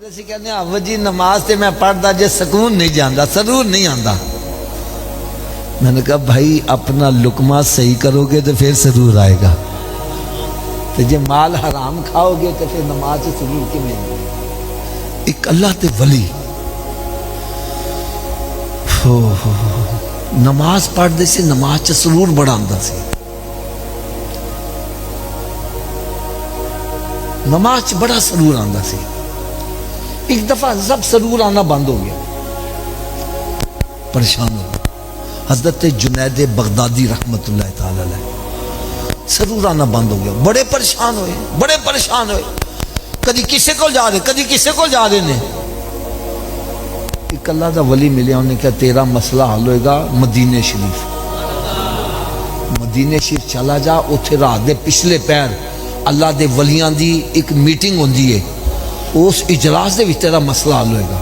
اسی کہنے ہیں جی نماز تے میں پڑھدا جے سکون نہیں جاندا، سرور نہیں آندا۔ میں نے کہا بھائی اپنا لقمہ صحیح کرو گے تو پھر سرور آئے گا، تو جے مال حرام کھاؤ گے تو پھر نماز سے سرور کیویں آئے گا؟ ایک اللہ تے ولی نماز پڑھ دے سی، نماز چ سرور بڑا آندا سی، نماز چ بڑا سرور آندا سی۔ ایک دفعہ سب سرور آنا بند ہو گیا، پریشان ہو گیا۔ حضرت جنید بغدادی رحمت اللہ تعالی علیہ سرور آنا بند ہو گیا، بڑے پریشان ہوئے، کدی کسے کو جا رہے، کدی کسے کو جا رہے نے۔ ایک اللہ دا ولی ملیا، انہوں نے کہا تیرا مسئلہ حل ہوئے گا مدینہ شریف چلا جا، اتھے رات دے پچھلے پیر اللہ دے ولیاں دی ایک میٹنگ ہوندی ہے، اس اجلاس دے وچ تیرا مسئلہ حل ہوئے گا۔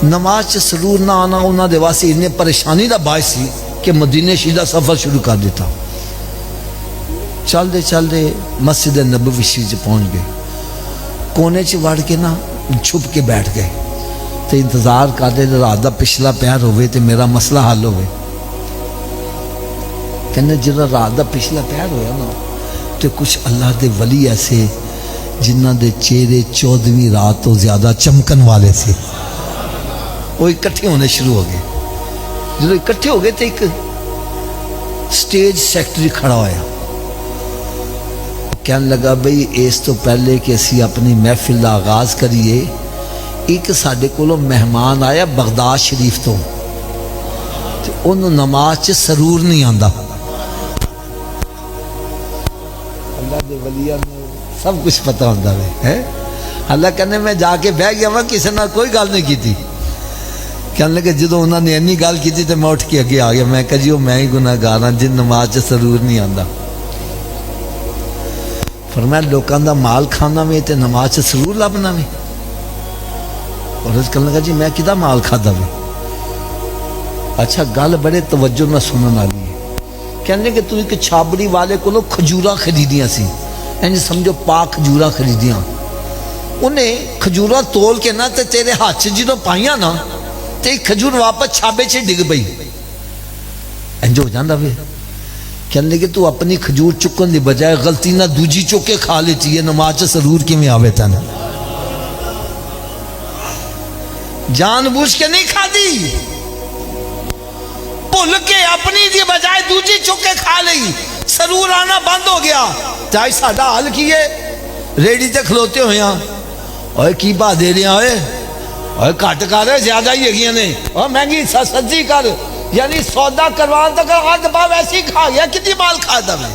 نماز چ سرور نہ آنا انہاں دے واسطے اتنے پریشانی دا باعث سی کہ مدینہ شریف دا سفر شروع کر دیتا۔ چل دے مسجد نبوی شریف پہنچ گئے، کونے چ وڑ کے نا چھپ کے بیٹھ گئے تے انتظار کرتے رات دا پچھلا پیر ہوئے تے میرا مسئلہ حل ہوئے۔ کہنے جڑا رات دا پچھلا پیر ہویا نا تے کچھ اللہ دے ولی ایسے جنہ دے چہرے 14ویں رات تو زیادہ چمکن والے سے، وہ اکٹھے ہونے شروع ہو گئے۔ جب اکٹھے ہو گئے تو ایک سٹیج سیکٹری کھڑا ہویا، کہنے لگا بھئی اس تو پہلے کہ اسی اپنی محفل کا آغاز کریے، ایک ساڈے کولوں مہمان آیا بغداد شریف تو انہوں نماز چ سرور نہیں آندا۔ اللہ دے ولیاں نے سب کچھ پتہ ہوتا ہے۔ اللہ کہنے میں جا کے بہ گیا، میں کسی نے کوئی گل نہیں کی تھی۔ کہنے لگے جدو انہوں نے اینی گل کی تھی تو میں اٹھ کے اگے آ گیا، میں کہا جی وہ میں ہی گناہگار ہاں جن نماز چ سرور نہیں آندا۔ فرمایا لوکاں دا مال کھانا میں تے نماز چ سرور لبنا میں؟ اور اس کہنے لگا جی میں کدا مال کھادا میں؟ اچھا گل بڑے توجہ نہ سنن والی ہے۔ کہنے کہ تو ایک چھابڑی والے کو کھجوراں خریدیاں سی، یعنی سمجھو پاک کھجوراں خریدیاں، انہیں کھجوراں تول کے نا تے تیرے ہاتھ چ جدوں پائیاں نا تے ایک کھجور واپس چھابے چ ڈگ پئی، انج ہو جاندا وے۔ کہنے لگے تو اپنی کھجور چکن دی بجائے غلطی نہ دوجی چک کے کھا لیتی ہے، نماز چ سرور کیویں آوے تن؟ جان بوجھ کے نہیں کھادی، بھول کے اپنی دی بجائے دوجی چک کے کھا لئی، سرور آنا بند ہو گیا۔ چاہے ساڈا حل کیے ریڑی تے کھلوتے ہوئے ہیں، اوے کی بھا دے رہے ہیں، اوے کٹ کر زیادہ ہی ہگیاں نے، اوے مہنگی سستی کر، یعنی سودا کروان تک آدھ باو ایسی کھا گیا، کتنی مال کھا دا میں۔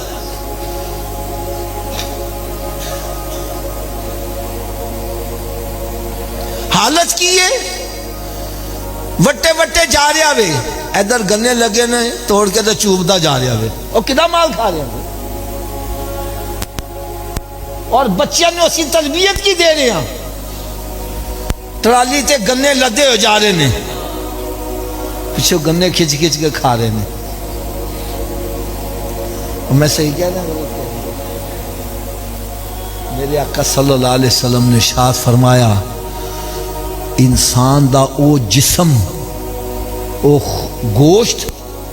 حالت کی ہے وٹے وٹے جا رہا وے، ادھر گنے لگے نے توڑ کے تو چوبدا جا رہا وے، اور کدا مال کھا رہا وے، اور بچیاں نے اسی تربیت کی دے رہے ہیں، ٹرالی تے گنے لدے ہو جا رہے نے، پچھو گنے کھچ کھچ کے کھا رہے نے۔ اور میں صحیح کہہ رہا ہوں، میرے آقا صلی اللہ علیہ وسلم نے ارشاد فرمایا انسان دا او جسم، او گوشت،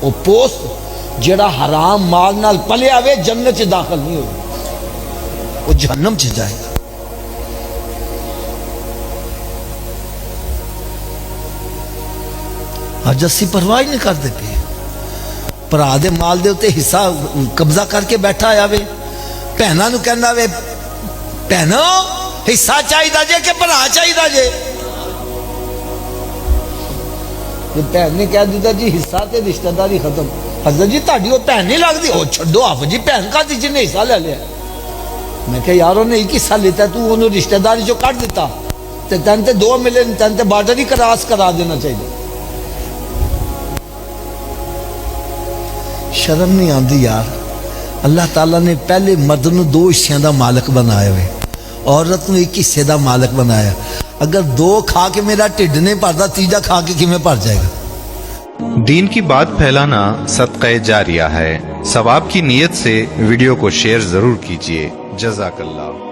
او پوست جڑا حرام مال نال پلیا وے جنت چ داخل نہیں ہوگا، وہ جہنم چ جائے گا۔ اج اسی پرواہ نہیں کرتے پے، بھرا دے مال دے اتے حصہ قبضہ کر کے بیٹھا آیا وے، بہناں نوں کہندا وے بہنو حصہ چاہیدا جے کہ بھرا چاہیدا جے؟ بہن نے کہہ دیتا جی حصہ تے رشتہ داری ختم۔ حضرت جی تہاڈی وہ بہن نہیں لگدی؟ او چھڈو آپ جی، بہن کا جن نے حصہ لے لیا؟ میں کہ یار انہیں ایک حصہ لیتا تو انہوں رشتہ داری جو کٹ دیتا تے تین تے دو ملے، تین تے بارڈر ہی کراس کرا دینا چاہیے۔ شرم نہیں آندی یار، اللہ تعالیٰ نے پہلے مرد نو 2 حصیاں دا مالک بنایا ہوئے، عورت نو 1 حصے دا مالک بنایا۔ اگر 2 کھا کے میرا ٹھڈ نہیں بھرتا، تیجا کھا کے کیویں بھر جائے گا؟ دین کی بات پھیلانا صدقہ جاریہ ہے، ثواب کی نیت سے ویڈیو کو شیئر ضرور کیجیے۔ جزاک اللہ۔